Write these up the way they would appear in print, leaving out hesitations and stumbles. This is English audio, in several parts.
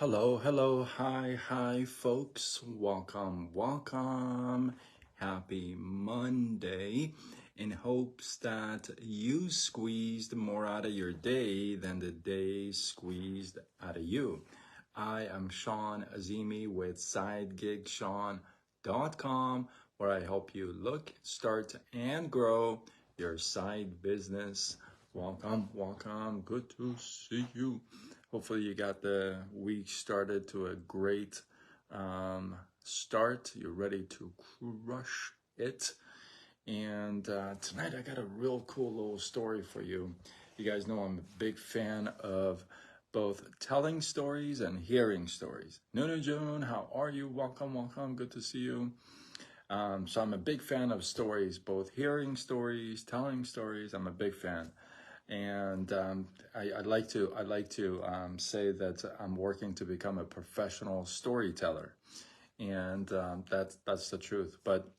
Hello, hi, folks. Welcome. Happy Monday. In hopes that you squeezed more out of your day than the day squeezed out of you. I am Sean Azimi with SideGigSean.com, where I help you look, start, and grow your side business. Welcome. Good to see you. Hopefully you got the week started to a great start. You're ready to crush it. And tonight I got a real cool little story for you. You guys know I'm a big fan of both telling stories and hearing stories. Nunu June, how are you? Welcome. Good to see you. So I'm a big fan of stories, both hearing stories, telling stories. I'm a big fan. And I'd like to say that I'm working to become a professional storyteller, and that's the truth. But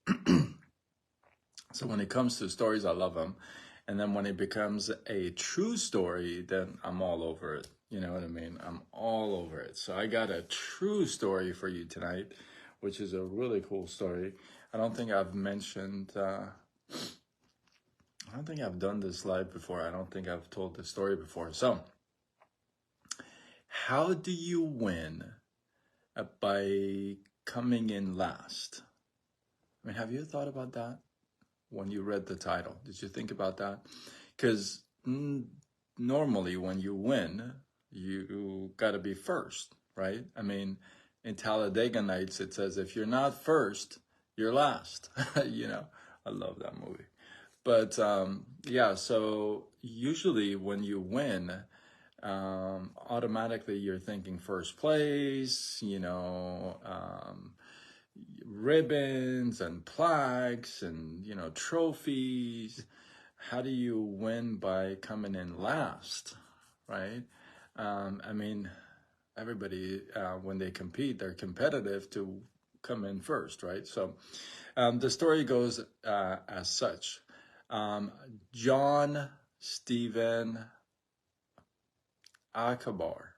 so when it comes to stories, I love them, and then when it becomes a true story, then I'm all over it. You know what I mean? I'm all over it. So I got a true story for you tonight, which is a really cool story. I don't think I've mentioned. I don't think I've done this live before. I don't think I've told this story before. So, how do you win by coming in last? I mean, have you thought about that when you read the title? Did you think about that? Because normally when you win, you got to be first, right? I mean, in Talladega Nights, it says, if you're not first, you're last. You know, I love that movie. But yeah, so usually when you win, automatically you're thinking first place, ribbons and plaques and, trophies. How do you win by coming in last, right? I mean, everybody, when they compete, they're competitive to come in first, right? So the story goes as such. John Stephen Akawir,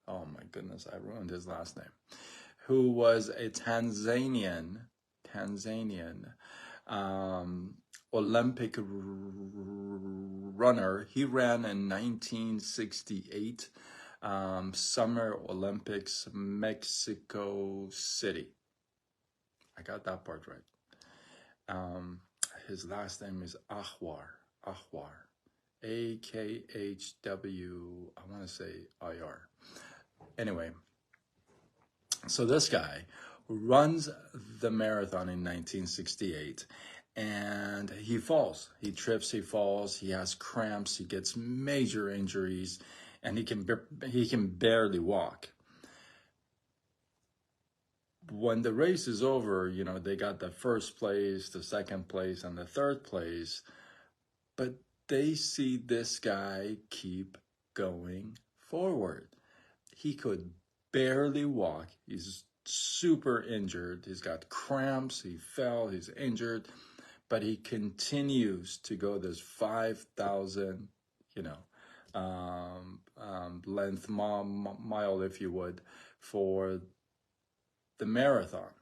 oh my goodness, I ruined his last name, who was a Tanzanian Olympic runner. He ran in 1968 Summer Olympics, Mexico City. I got that part right. His last name is Akhwar, Akhw, I want to say IR. Anyway, so this guy runs the marathon in 1968, and he falls. He trips, he falls, he has cramps, he gets major injuries, and he can barely walk. When the race is over, they got the first place, the second place, and the third place, but they see this guy keep going forward. He could barely walk. He's super injured. He's got cramps. He fell. He's injured, but he continues to go this 5,000, length mile, if you would, for the marathon.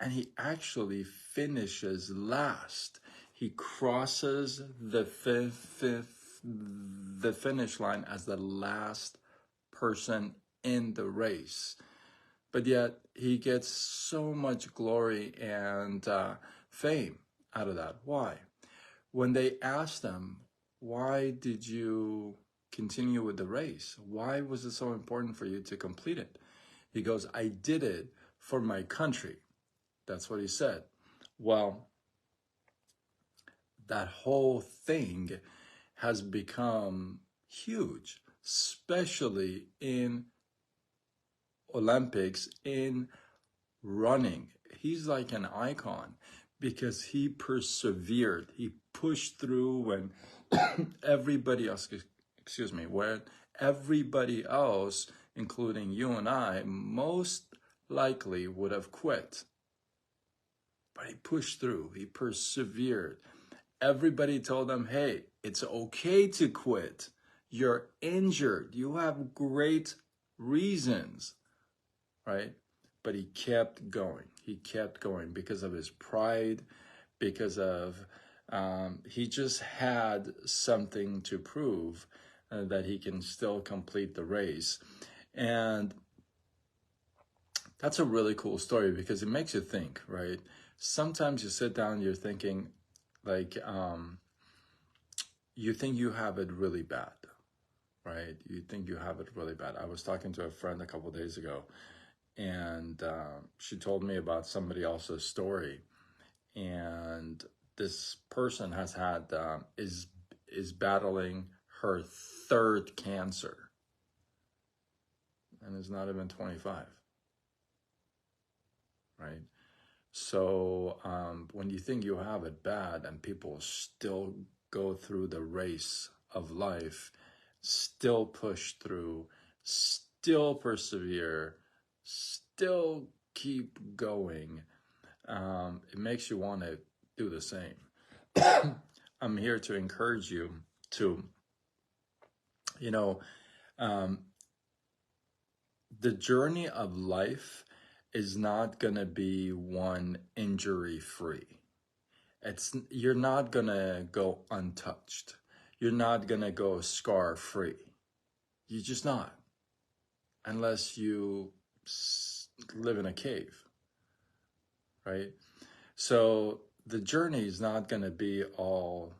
And he actually finishes last. He crosses the finish line as the last person in the race. But yet he gets so much glory and fame out of that. Why? When they asked him, why did you continue with the race? Why was it so important for you to complete it? He goes, I did it for my country. That's what he said. Well, that whole thing has become huge, especially in Olympics, in running. He's like an icon because he persevered. He pushed through when everybody else, when everybody else, including you and I, most likely would have quit. But he pushed through. He persevered. Everybody told him, hey, it's okay to quit. You're injured. You have great reasons, right? But he kept going. He kept going because of his pride, because of he just had something to prove that he can still complete the race. And that's a really cool story because it makes you think, right? Sometimes you sit down, you're thinking, like, you think you have it really bad, right? You think you have it really bad. I was talking to a friend a couple of days ago, and she told me about somebody else's story, and this person has had is battling her third cancer, and is not even 25, right? So when you think you have it bad and people still go through the race of life, still push through, still persevere, still keep going, it makes you want to do the same. I'm here to encourage you to, the journey of life is not going to be one injury free. You're not going to go untouched. You're not going to go scar free. You're just not. Unless you live in a cave, right? So the journey is not going to be all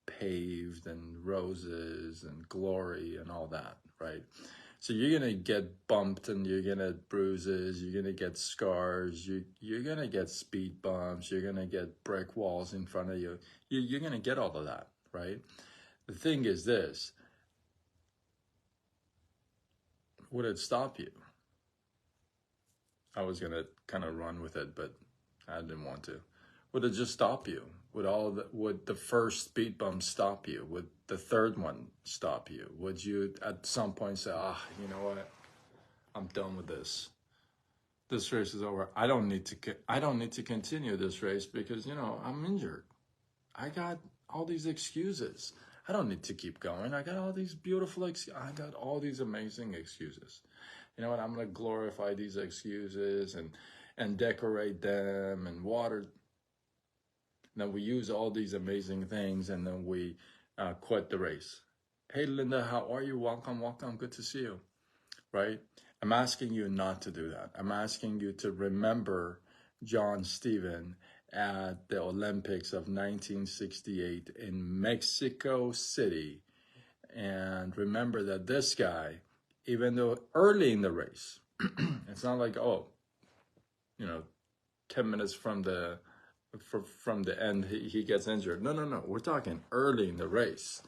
paved and roses and glory and all that, right? So you're going to get bumped and you're going to bruises, you're going to get scars, you're going to get speed bumps, you're going to get brick walls in front of you. You're going to get all of that, right? The thing is this, would it stop you? I was going to kind of run with it, but I didn't want to. Would it just stop you? Would the first speed bump stop you? Would the third one stop you? Would you at some point say, you know what? I'm done with this. This race is over. I don't need to continue this race because, I'm injured. I got all these excuses. I don't need to keep going. I got all these I got all these amazing excuses. You know what? I'm going to glorify these excuses and decorate them and water. Then we use all these amazing things and then we quit the race. Hey, Linda, how are you? Welcome. Good to see you, right? I'm asking you not to do that. I'm asking you to remember John Stephen at the Olympics of 1968 in Mexico City. And remember that this guy, even though early in the race, it's not like, 10 minutes from the end, he gets injured. No. We're talking early in the race.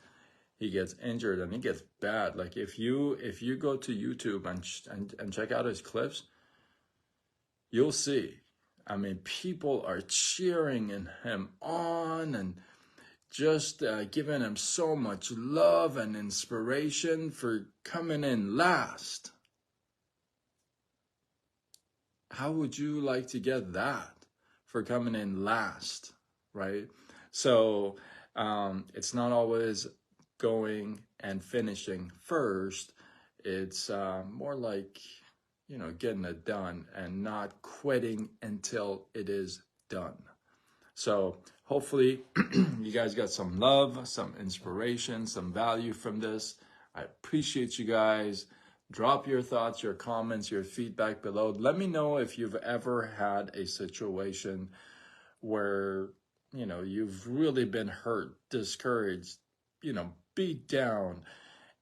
He gets injured and he gets bad. Like if you go to YouTube and check out his clips, you'll see. I mean, people are cheering him on and just giving him so much love and inspiration for coming in last. How would you like to get that? For coming in last, right? So it's not always going and finishing first. It's more like, getting it done and not quitting until it is done. So hopefully you guys got some love, some inspiration, some value from this. I appreciate you guys. Drop your thoughts, your comments, your feedback below. Let me know if you've ever had a situation where, you've really been hurt, discouraged, beat down,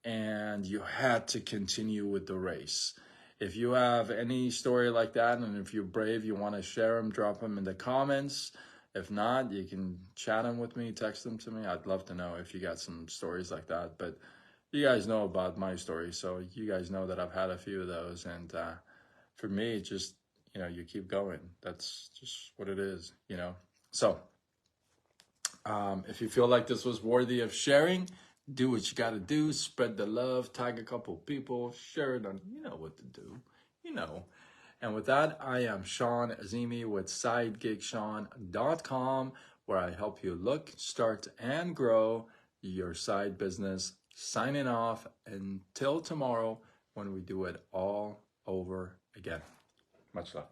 and you had to continue with the race. If you have any story like that, and if you're brave, you want to share them, drop them in the comments. If not, you can chat them with me, text them to me. I'd love to know if you got some stories like that. But you guys know about my story, so you guys know that I've had a few of those. And for me, just, you keep going. That's just what it is, So if you feel like this was worthy of sharing, do what you got to do. Spread the love, tag a couple people, share it on, what to do, And with that, I am Sean Azimi with SideGigSean.com, where I help you look, start, and grow your side business signing off until tomorrow when we do it all over again. Much love.